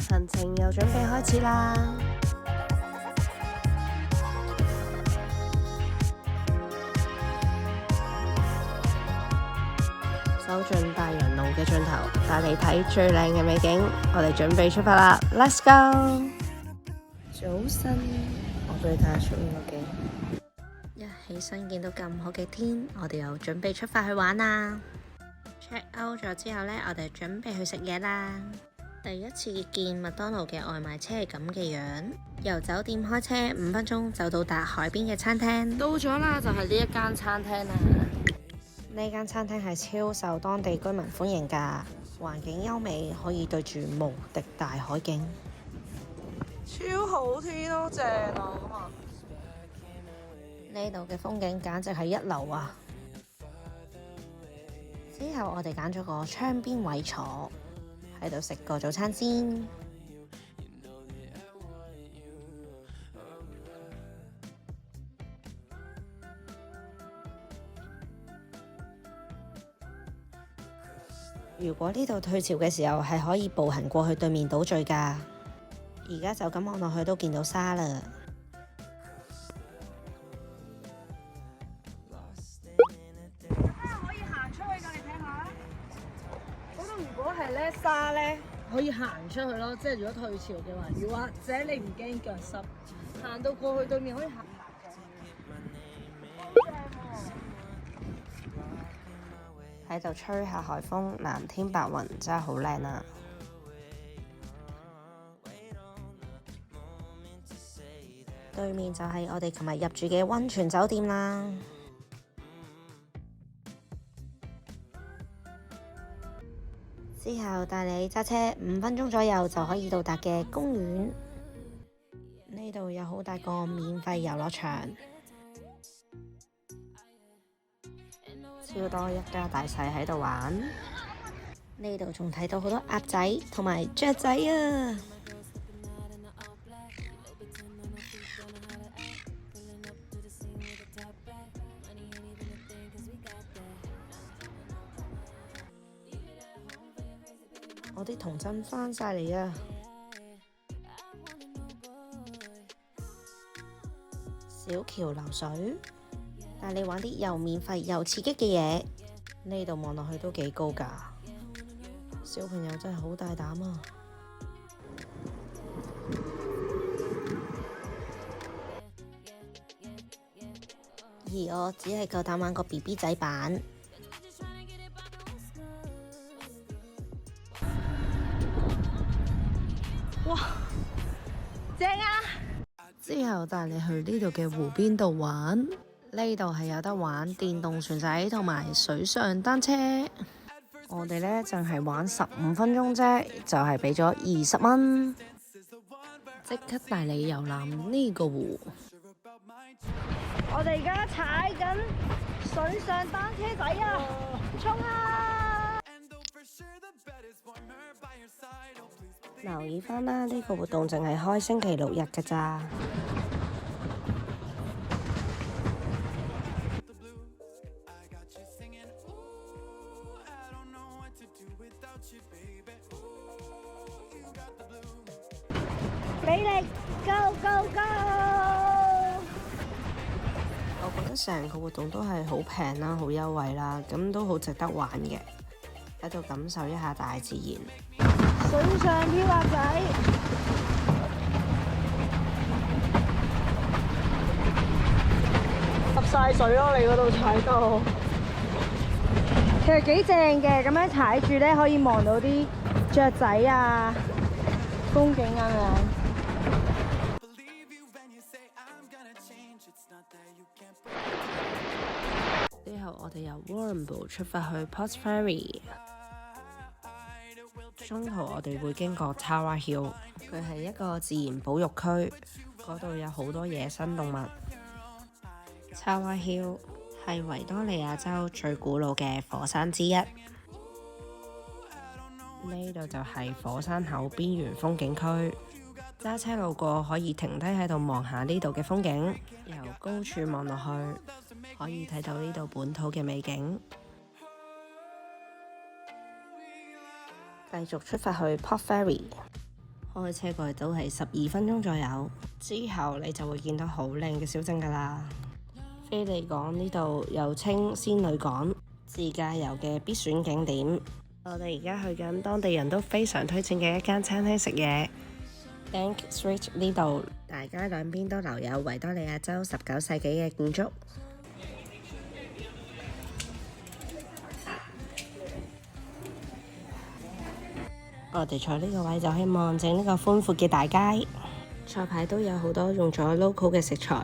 行程又準備開始啦！走進大洋路嘅盡頭，帶你睇最靚嘅美景。我哋準備出發啦 ，Let's go！ 早晨，我俾你睇下出面個景。一起身見到咁好嘅天，我哋又準備出發去玩啦。check out 咗之後呢，我哋準備去食嘢啦。第一次見麥當勞嘅外賣車係咁嘅樣，由酒店開車5分鐘就到達海邊嘅餐廳。到咗啦，就係呢一間餐廳啦。呢間餐廳係超受當地居民歡迎㗎，環境優美，可以對住無敵大海景，超好天咯，正啊咁啊！呢度嘅風景簡直係一流啊！之後我哋揀咗個窗邊位坐，喺度食個早餐先。如果呢度退潮嘅時候係可以步行過去對面島嶼㗎，而家就咁望落去都見到沙啦。可以行出去㗎，你睇下。嗰度如果係咧沙咧，可以行出去咯，即係如果退潮嘅話，如或者你唔驚腳濕，行到過去對面可以行嘅。喺度吹下海風，藍天白雲真係好靚啊！對面就係我哋琴日入住嘅溫泉酒店啦。之後帶你揸車5分鐘左右就可以到達嘅公園。呢度有好大個免費遊樂場，超多一家大細喺度玩。呢度仲睇到好多鴨仔同埋雀仔啊！我啲童真返晒嚟啊！小橋流水，帶你玩啲又免費又刺激嘅嘢。呢度望落去都幾高㗎，小朋友真係好大膽啊！而我只係夠膽玩個 BB 仔版。哇，正啊！之後帶你去呢度嘅湖邊度玩，呢度係有得玩電動船仔同埋水上單車。我哋呢淨係玩15分鐘啫，就係俾咗20蚊，即刻帶你遊覽呢個湖。我哋而家踩緊水上單車仔啊！衝啊！留意返啦，呢個活動淨係開星期6日㗎咋。俾力 ，Go Go Go！我覺得成個活動都係好平啦，好優惠啦，咁都好值得玩嘅，喺度感受一下大自然。水上漂滑仔，濕晒水咯！你嗰度踩到，其實幾正嘅，咁樣踩住咧可以望到啲雀仔啊、風景啊。之後我哋由 Warrnambool 出發去 Potts Ferry， 中途我哋會經過 Tower Hill， 佢係一個自然保育區，嗰度有好多野生動物。Tower Hill 係維多利亞州最古老嘅火山之一，呢度就係火山口邊緣風景區。揸車路過可以停低喺度望下呢度嘅風景，由高處望落去可以睇到呢度本土嘅美景。繼續出發去 Port Fairy，開車過去都係12分鐘左右，之後你就會見到好靚嘅小鎮㗎啦。菲利港呢度又稱仙女港，自駕遊嘅必選景點。我哋而家去緊當地人都非常推薦嘅一間餐廳食嘢。Bank Street 呢度大街兩邊都留有維多利亞州19世紀嘅建築。我哋坐呢個位就可以望正呢個寬闊嘅大街，菜牌都有好多用咗 local 嘅食材。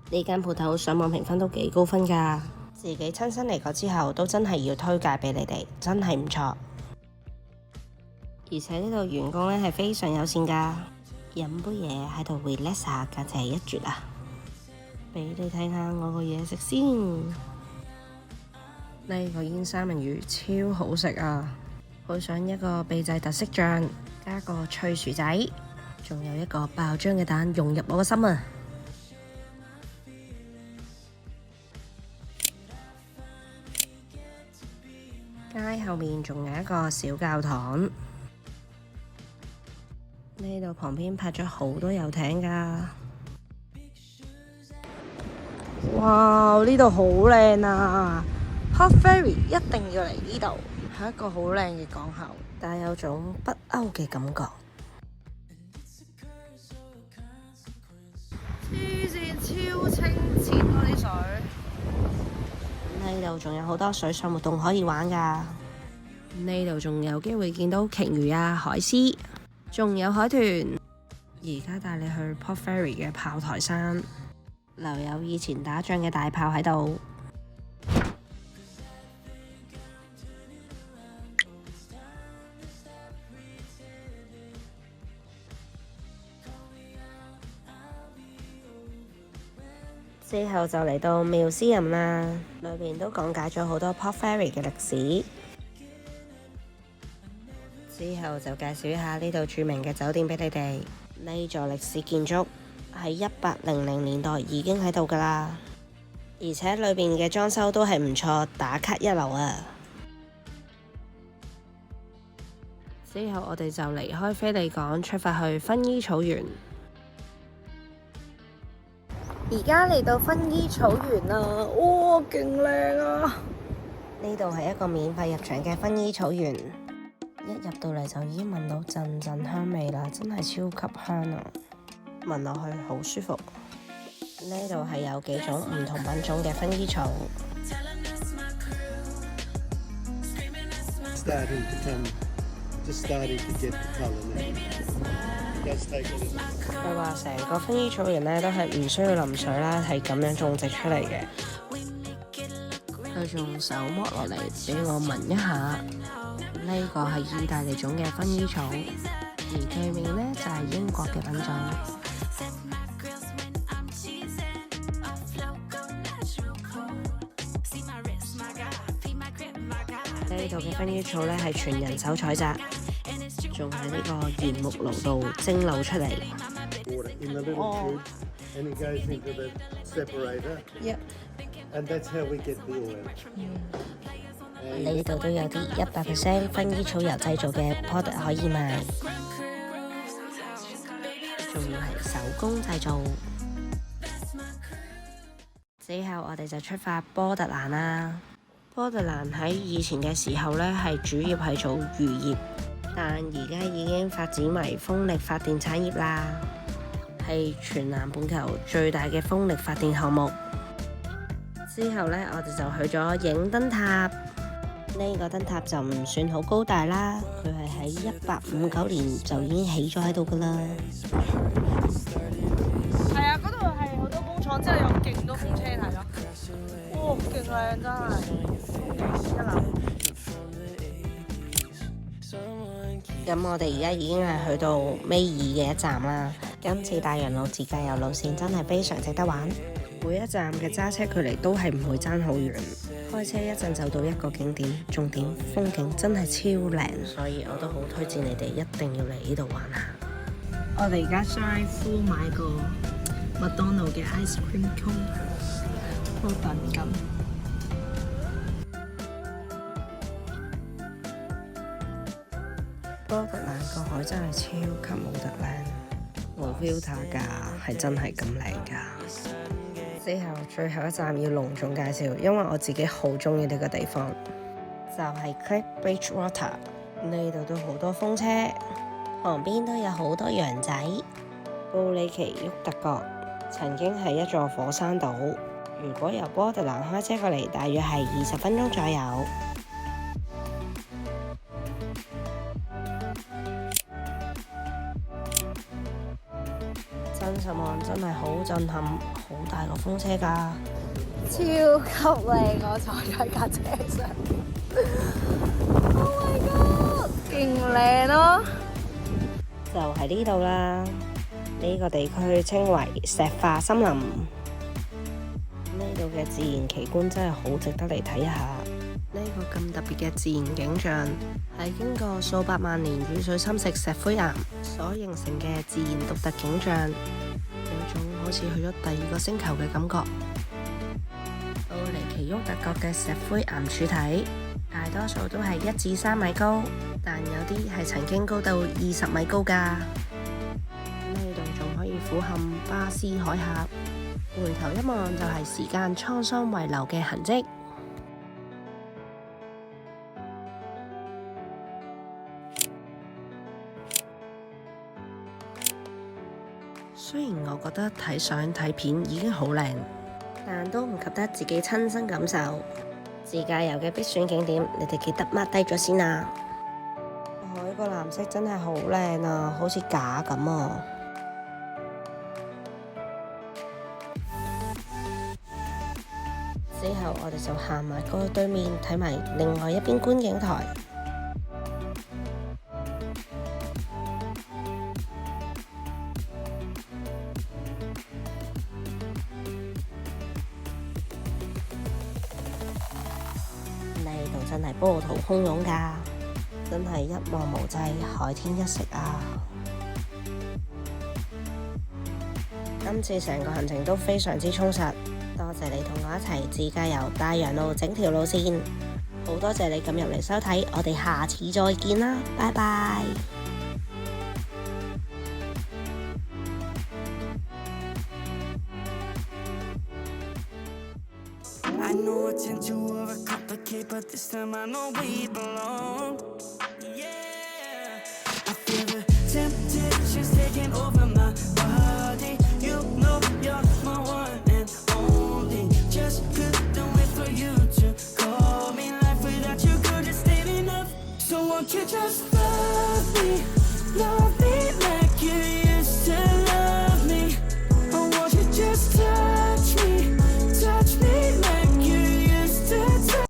呢間鋪頭上網評分都幾高分㗎，自己親身嚟過之後都真係要推介俾你哋，真係唔錯。而且呢度員工呢係非常友善㗎，飲杯嘢喺度 relax 下簡直係一絕啊！俾你睇下我個嘢食先，呢個煙三文魚超好食啊！配上一個秘製特色醬，加個脆薯仔，仲有一個爆漿嘅蛋融入我個心啊！街後面仲有一個小教堂，呢度旁邊泊咗好多遊艇㗎。哇！呢度好靚啊 ！Port Fairy 一定要嚟呢度，係一個好靚嘅港口，但有種北歐嘅感覺。黐線，超清澈嗰啲水。呢度仲有好多水上活動可以玩㗎。呢度仲有機會見到鯨魚啊、海獅，仲有海豚。而家帶你去 Port Fairy 嘅炮台山，留有以前打仗嘅大炮喺度。之後就嚟到 Museum 啦，裏邊都講解咗好多 Port Fairy 嘅歷史。之後就介紹一下呢度著名嘅酒店俾你哋。呢座歷史建築喺1800年代已經喺度㗎啦，而且裏邊嘅裝修都係唔錯，打卡一流啊！之後我哋就離開菲利港，出發去薰衣草園。而家嚟到薰衣草園啦，哇，勁靚啊！呢度係一個免費入場嘅薰衣草園，一入到嚟就已經聞到陣陣香味啦，真係超級香啊！聞落去好舒服。呢度係有幾種唔同品種嘅薰衣草。佢話成個薰衣草園呢都係唔需要淋水啦，係咁樣種植出嚟嘅。佢仲手剝落嚟俾我聞一下，呢個係意大利種嘅薰衣草，而對面呢就係英國嘅品種。呢度嘅薰衣草呢係全人手採摘，仲喺呢個原木爐度蒸餾出嚟。呢度都有啲100% 薰衣草油製造嘅 product 可以賣，仲要係手工製造。之後我哋就出發波特蘭啦。波特蘭喺以前嘅時候呢，係主要係做漁業，但而家已經發展為風力發電產業啦，係全南半球最大嘅風力發電項目。之後呢，我哋就去咗影燈塔。呢個燈塔就唔算好高大啦，佢係喺1859年就已經起咗喺度噶啦。係啊，嗰度係好多工廠，之後有勁多風車睇咯。哇，勁靚真係，一流。咁我哋而家已經係去到尾二嘅一站啦。今次大洋路自駕遊路線真係非常值得玩，每一站嘅揸車距離都係唔會爭好遠，開車一陣就到一個景點，重點風景真係超靚，所以我都好推薦你哋一定要嚟呢度玩下。我哋而家 drive through 買個麥當勞嘅 ice cream cone， 好等緊。波特蘭個海真係超級冇得靚，冇 filter 㗎，係真係咁靚㗎。之後最後一站要隆重介紹，因為我自己好中意呢個地方，就係 Cliff Bridgewater。呢度都好多風車，旁邊都有好多羊仔。布里奇沃特角曾經係一座火山島，如果由波特蘭開車過嚟，大約係20分鐘左右。真實望真係好震撼，好大個風車㗎，超級靚！我坐喺架車上，Oh my god，勁靚咯！就喺呢度啦。呢個地區稱為石化森林，呢度嘅自然奇觀真係好值得嚟睇下。呢個咁特別嘅自然景象，係經過數百萬年雨水侵蝕石灰岩所形成嘅自然獨特景象，有種好似去咗第二個星球嘅感覺。布里奇沃特角嘅石灰岩柱體，大多數都係1至3米高，但有啲係曾經高到20米高㗎。呢度仲可以俯瞰巴斯海峽，回頭一望就係時間滄桑遺留嘅痕跡。雖然我覺得睇相睇片已經好靚，但都唔及得自己親身感受。自駕遊嘅必選景點，你哋記得 mark 低咗先啊！海個藍色真係好靚啊，好似假咁啊！之後我哋就行埋過去對面睇埋另外一邊觀景台。呢度真係波濤洶湧㗎，真係一望無際，海天一色啊！今次成個行程都非常之充實，多謝你同我一齊自駕遊大洋路整條路線，好多謝你咁入嚟收睇，我哋下次再見啦，拜拜。I know I tend to overcomplicate, but this time I know we belong. Yeah, I feel the temptations taking over my body. You know you're my one and only. Just couldn't wait for you to call me. Life without you, girl, just ain't enough. So won't you just love me?